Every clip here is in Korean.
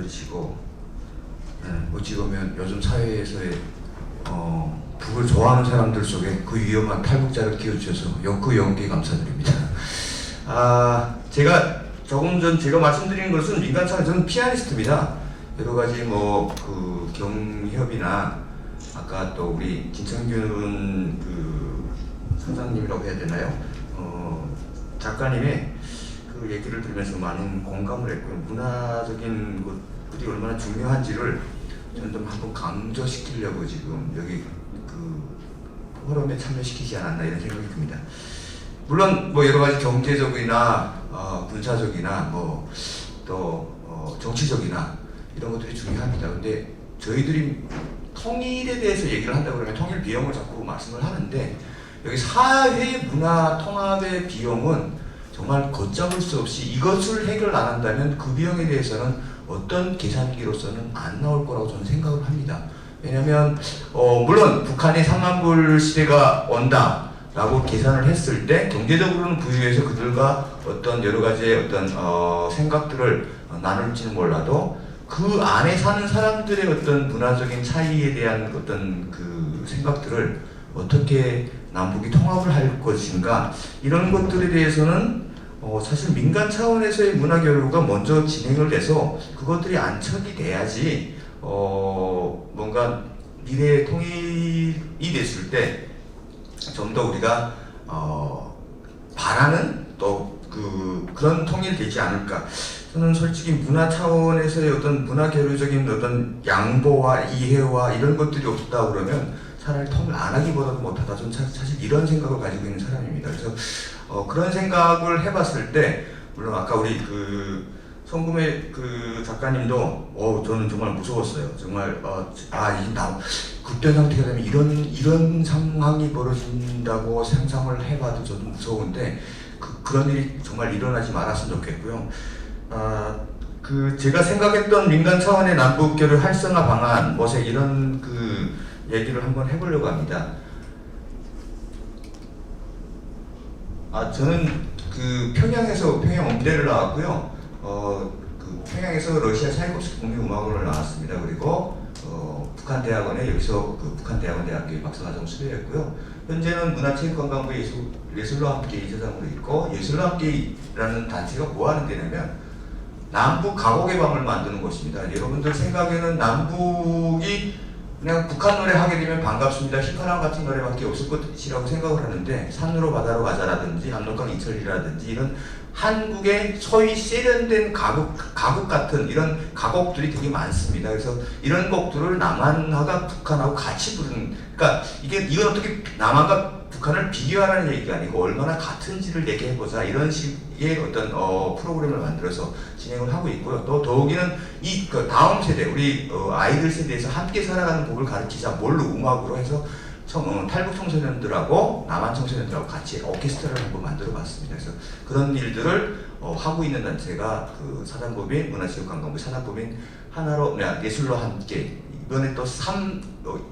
그러시고, 어찌 보면 요즘 사회에서의 북을 좋아하는 사람들 속에 그 위험한 탈북자를 키워주셔서 그 연기에 감사드립니다. 제가 조금 전 제가 말씀드린 것은 민간 차원, 저는 피아니스트입니다. 여러 가지 그 경협이나 아까 또 우리 진창균 그 선생님이라고 해야 되나요? 작가님의 그 얘기를 들으면서 많은 공감을 했고요. 문화적인 것들이 얼마나 중요한지를 저는 좀 한번 강조시키려고 지금 여기 그 포럼에 참여시키지 않았나 이런 생각이 듭니다. 물론 여러 가지 경제적이나 군사적이나 또 정치적이나 이런 것들이 중요합니다. 근데 저희들이 통일에 대해서 얘기를 한다고 그러면 통일 비용을 자꾸 말씀을 하는데, 여기 사회 문화 통합의 비용은 정말 걷잡을 수 없이 이것을 해결 안 한다면 그 비용에 대해서는 어떤 계산기로서는 안 나올 거라고 저는 생각을 합니다. 왜냐하면 물론 북한이 3만 불 시대가 온다라고 계산을 했을 때 경제적으로는 부유해서 그들과 어떤 여러 가지의 어떤 생각들을 나눌지는 몰라도 그 안에 사는 사람들의 어떤 문화적인 차이에 대한 어떤 그 생각들을 어떻게 남북이 통합을 할 것인가, 이런 것들에 대해서는 사실 민간 차원에서의 문화 교류가 먼저 진행을 돼서 그것들이 안착이 돼야지 뭔가 미래의 통일이 됐을 때 좀 더 우리가 바라는 또 그런 통일이 되지 않을까. 저는 솔직히 문화 차원에서의 어떤 문화 교류적인 어떤 양보와 이해와 이런 것들이 없다 그러면 차라리 통일 안 하기보다도 못하다. 저는 사실 이런 생각을 가지고 있는 사람입니다. 그래서 그런 생각을 해봤을 때, 물론 아까 우리 그 성금의 그 작가님도 저는 정말 무서웠어요. 정말 급변 상태가 되면 이런 상황이 벌어진다고 상상을 해봐도 저도 무서운데 그런 일이 정말 일어나지 말았으면 좋겠고요. 제가 생각했던 민간 차원의 남북 교류 활성화 방안, 이런 그 얘기를 한번 해보려고 합니다. 저는 그 평양 음대를 나왔고요. 평양에서 러시아 차이콥스키 국립음악원을 나왔습니다. 그리고 북한 대학원에 여기서 그 북한 대학원 대학교의 박사과정 수료했고요. 현재는 문화체육관광부 예술로 함께 이사장으로 있고, 예술로 함께라는 단체가 뭐 하는 데냐면 남북 가곡의 밤을 만드는 곳입니다. 여러분들 생각에는 남북이 그냥 북한 노래 하게 되면 반갑습니다, 휘파람 같은 노래밖에 없을 것이라고 생각을 하는데, 산으로 바다로 가자라든지 압록강 이철이라든지 이런 한국의 소위 세련된 가곡 같은 이런 가곡들이 되게 많습니다. 그래서 이런 곡들을 남한하고 북한하고 같이 부르는, 그러니까 이건 어떻게 남한과 북한을 비교하라는 얘기가 아니고 얼마나 같은지를 얘기해보자, 이런 식의 어떤 프로그램을 만들어서 진행을 하고 있고요. 또 더욱이는 그 다음 세대, 우리 아이들 세대에서 함께 살아가는 법을 가르치자, 뭘로 음악으로 해서 탈북 청소년들하고 남한 청소년들하고 같이 오케스트라를 한번 만들어 봤습니다. 그래서 그런 일들을 하고 있는 단체가 그 사단법인, 문화체육관광부 사단법인 하나로 예술로 함께, 이번에 또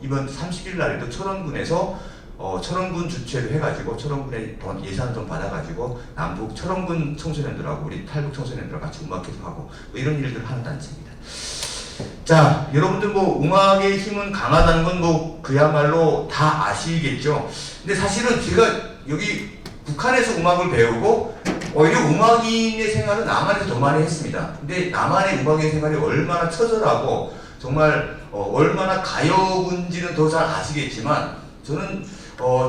이번 30일 날에도 철원군에서 철원군 주최를 해가지고 철원군의 예산을 좀 받아가지고 남북 철원군 청소년들하고 우리 탈북 청소년들하고 같이 음악회도 하고 이런 일들을 하는 단체입니다. 자, 여러분들 음악의 힘은 강하다는 건 그야말로 다 아시겠죠. 근데 사실은 제가 여기 북한에서 음악을 배우고 오히려 음악인의 생활은 남한에서 더 많이 했습니다. 근데 남한의 음악인 생활이 얼마나 처절하고 정말 얼마나 가여운지는 더 잘 아시겠지만, 저는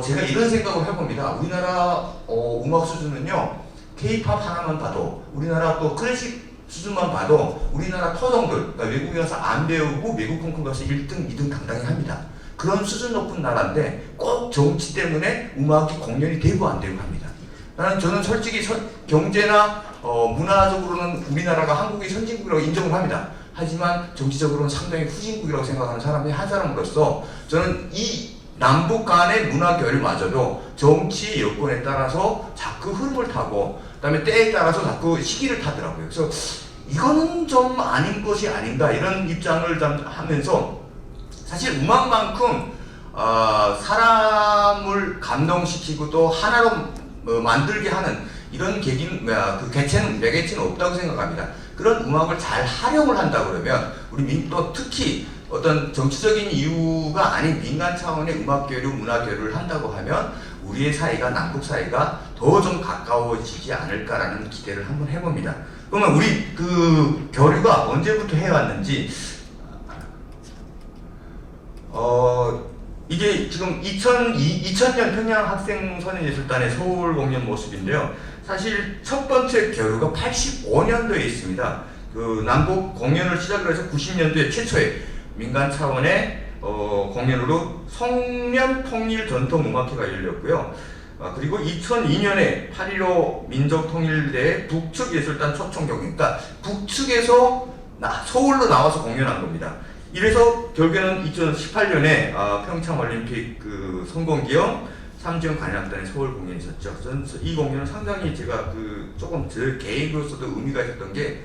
제가 이런 생각을 해봅니다. 우리나라 음악 수준은요, K-팝 하나만 봐도, 우리나라 또 클래식 수준만 봐도 우리나라 토종들, 그러니까 외국에 가서 안 배우고 외국 콩쿠르 가서 1등, 2등 당당히 합니다. 그런 수준 높은 나라인데 꼭 정치 때문에 음악이 공연이 되고 안 되고 합니다. 저는 솔직히 경제나 문화적으로는 우리나라가 한국의 선진국이라고 인정을 합니다. 하지만 정치적으로는 상당히 후진국이라고 생각하는 사람의 한 사람으로서 저는 이 남북 간의 문화 교류마저도 정치 여건에 따라서 자꾸 흐름을 타고, 그다음에 때에 따라서 자꾸 시기를 타더라고요. 그래서 이거는 좀 아닌 것이 아닌가, 이런 입장을 하면서, 사실 음악만큼 사람을 감동시키고 또 하나로 만들게 하는 이런 계기는, 그 개체는, 매개체는 없다고 생각합니다. 그런 음악을 잘 활용을 한다 그러면 우리 또 특히 어떤 정치적인 이유가 아닌 민간 차원의 음악 교류, 문화 교류를 한다고 하면 우리의 사이가 남북 사이가 더 좀 가까워지지 않을까라는 기대를 한번 해봅니다. 그러면 우리 그 교류가 언제부터 해왔는지 이게 지금 2000년 평양 학생 선연예술단의 서울 공연 모습인데요. 사실 첫 번째 교류가 85년도에 있습니다. 그 남북 공연을 시작을 해서 90년도에 최초의 민간 차원의 공연으로 성면 통일 전통 음악회가 열렸고요. 그리고 2002년에 8.15 민족통일대회 북측 예술단 초청 경연, 그러니까 북측에서 서울로 나와서 공연한 겁니다. 이래서 결국에는 2018년에 평창올림픽 그 성공기념 3중 관람단의 서울 공연이 있었죠. 저는 이 공연은 상당히 제가 조금 제 개인으로서도 의미가 있었던 게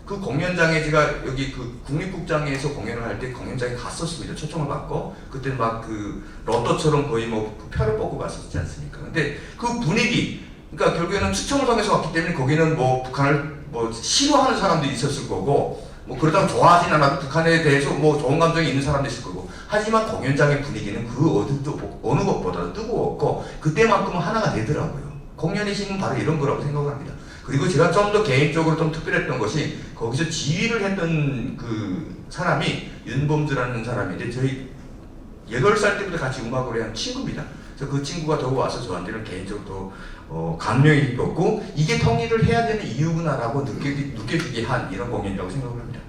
그 공연장에 제가 여기 그 국립극장에서 공연을 할 때 공연장에 갔었습니다. 초청을 받고 그때 막 그 로또처럼 거의 뭐 표를 뽑고 갔었지 않습니까? 근데 그 분위기, 그러니까 결국에는 추첨을 통해서 왔기 때문에 거기는 뭐 북한을 뭐 싫어하는 사람도 있었을 거고 뭐 그러다가 좋아하진 않아도 북한에 대해서 뭐 좋은 감정이 있는 사람도 있을 거고, 하지만 공연장의 분위기는 어느 것보다도 뜨거웠고 그때만큼은 하나가 되더라고요. 공연의 힘은 바로 이런 거라고 생각을 합니다. 그리고 제가 좀 더 개인적으로 좀 특별했던 것이 거기서 지휘를 했던 그 사람이 윤범주라는 사람인데 저희 8살 때부터 같이 음악을 한 친구입니다. 그래서 그 친구가 더욱 와서 저한테는 개인적으로 감명이 깊었고 이게 통일을 해야 되는 이유구나라고 느껴지게 한 이런 공연이라고 생각을 합니다.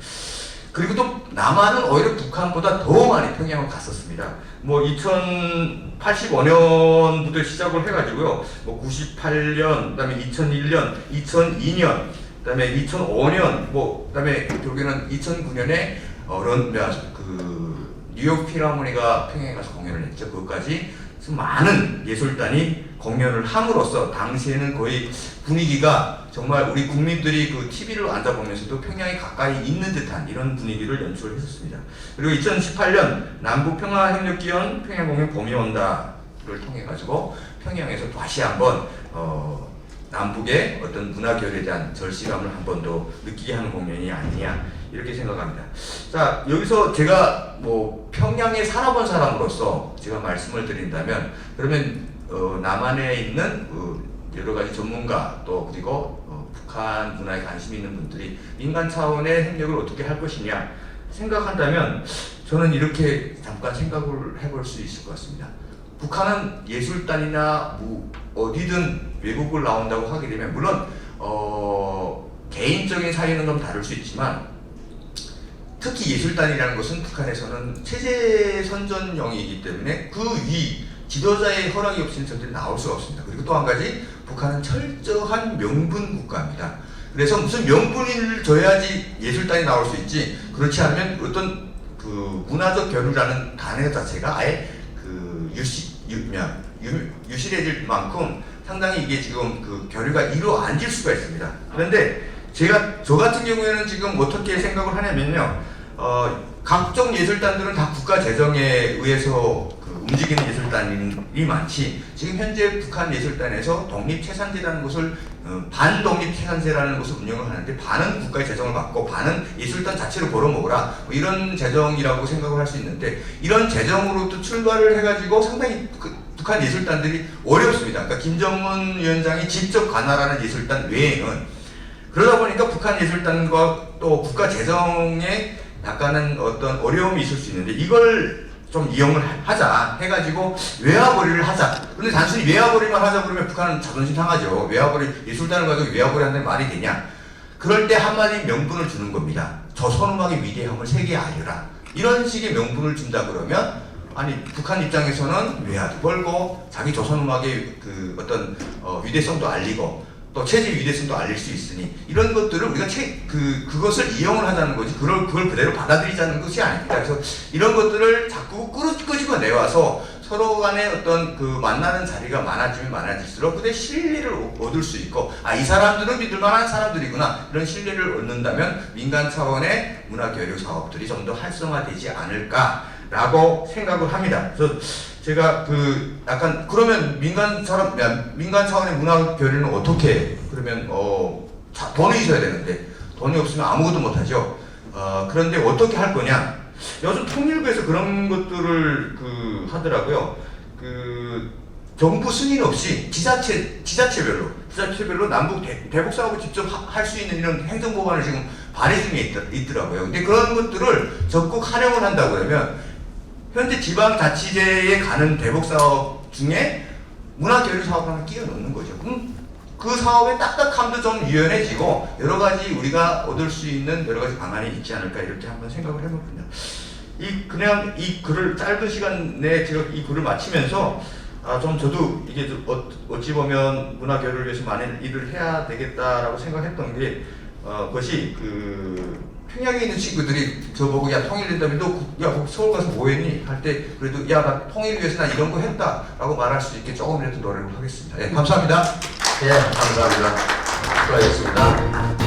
그리고 또 남한은 오히려 북한보다 더 많이 평양을 갔었습니다. 뭐 2085년부터 시작을 해가지고요. 뭐 98년, 그다음에 2001년, 2002년, 그다음에 2005년, 뭐 그다음에 결국에는 2009년에 뉴욕 필하모니가 평양에 가서 공연을 했죠. 그것까지 많은 예술단이 공연을 함으로써 당시에는 거의 분위기가 정말 우리 국민들이 그 TV를 앉아보면서도 평양이 가까이 있는 듯한 이런 분위기를 연출을 했었습니다. 그리고 2018년 남북평화협력기원 평양공연 봄이 온다를 통해 가지고 평양에서 다시 한번 남북의 어떤 문화교류에 대한 절실함을 한 번 더 느끼게 하는 공연이 아니냐 이렇게 생각합니다. 자, 여기서 제가 뭐 평양에 살아본 사람으로서 제가 말씀을 드린다면 그러면 남한에 있는 여러 가지 전문가 또 그리고 북한 문화에 관심 있는 분들이 민간 차원의 협력을 어떻게 할 것이냐 생각한다면 저는 이렇게 잠깐 생각을 해볼 수 있을 것 같습니다. 북한은 예술단이나 뭐 어디든 외국을 나온다고 하게 되면 물론 개인적인 사유는 좀 다를 수 있지만 특히 예술단이라는 것은 북한에서는 체제 선전용이기 때문에 그 위 지도자의 허락이 없이는 절대 나올 수가 없습니다. 그리고 또 한 가지 북한은 철저한 명분 국가입니다. 그래서 무슨 명분을 줘야지 예술단이 나올 수 있지 그렇지 않으면 어떤 그 문화적 교류라는 단어 자체가 아예 그 유실해질 만큼 상당히 이게 지금 그 교류가 이루어질 수가 있습니다. 그런데 저 같은 경우에는 지금 어떻게 생각을 하냐면요. 각종 예술단들은 다 국가 재정에 의해서 움직이는 예술단이 많지 지금 현재 북한 예술단에서 독립체산제라는 것을 반독립체산제라는 것을 운영을 하는데 반은 국가의 재정을 받고 반은 예술단 자체로 벌어먹으라 뭐 이런 재정이라고 생각을 할 수 있는데 이런 재정으로부터 출발을 해가지고 상당히 북한 예술단들이 어렵습니다. 그러니까 김정은 위원장이 직접 관할하는 예술단 외에는 그러다 보니까 북한 예술단과 또 국가 재정에 약간은 어떤 어려움이 있을 수 있는데 이걸 좀 이용을 하자 해가지고 외화벌이를 하자. 그런데 단순히 외화벌이만 하자 그러면 북한은 자존심 상하죠. 예술단을 가지고 외화벌이 한다는 말이 되냐. 그럴 때 한마디 명분을 주는 겁니다. 조선음악의 위대함을 세계에 알려라. 이런 식의 명분을 준다 그러면 아니 북한 입장에서는 외화도 벌고 자기 조선음악의 그 어떤 위대성도 알리고 또 체제 위대성도 알릴 수 있으니 이런 것들을 우리가 그것을 이용을 하자는 거지 그걸 그대로 받아들이자는 것이 아닙니다. 그래서 이런 것들을 자꾸 끄집어 내와서 서로 간에 어떤 그 만나는 자리가 많아지면 많아질수록 그때 신뢰를 얻을 수 있고 이 사람들은 믿을 만한 사람들이구나 이런 신뢰를 얻는다면 민간 차원의 문화교류 사업들이 좀 더 활성화되지 않을까라고 생각을 합니다. 그래서 제가 약간 그러면 민간 차원의 문화 교류는 어떻게 그러면 돈이 있어야 되는데 돈이 없으면 아무것도 못하죠. 그런데 어떻게 할 거냐? 요즘 통일부에서 그런 것들을 하더라고요. 정부 승인 없이 지자체별로 남북 대북 사업을 직접 할 수 있는 이런 행정법안을 지금 발의 중에 있더라고요. 근데 그런 것들을 적극 활용을 한다고 하면 현재 지방자치제에 가는 대북 사업 중에 문화교류 사업 하나 끼워 넣는 거죠. 그럼 그 사업의 딱딱함도 좀 유연해지고 여러 가지 우리가 얻을 수 있는 여러 가지 방안이 있지 않을까 이렇게 한번 생각을 해봅니다. 그냥 이 글을 짧은 시간 내에 제가 이 글을 마치면서 좀 저도 이게 어찌 보면 문화교류를 위해서 많은 일을 해야 되겠다라고 생각했던 게 그것이 평양에 있는 친구들이 저보고 야 통일된다면 너 서울 가서 뭐 했니? 할 때 그래도 야 나 통일 위해서 나 이런 거 했다라고 말할 수 있게 조금이라도 노력을 하겠습니다. 예, 감사합니다. 예, 감사합니다. 수고하셨습니다.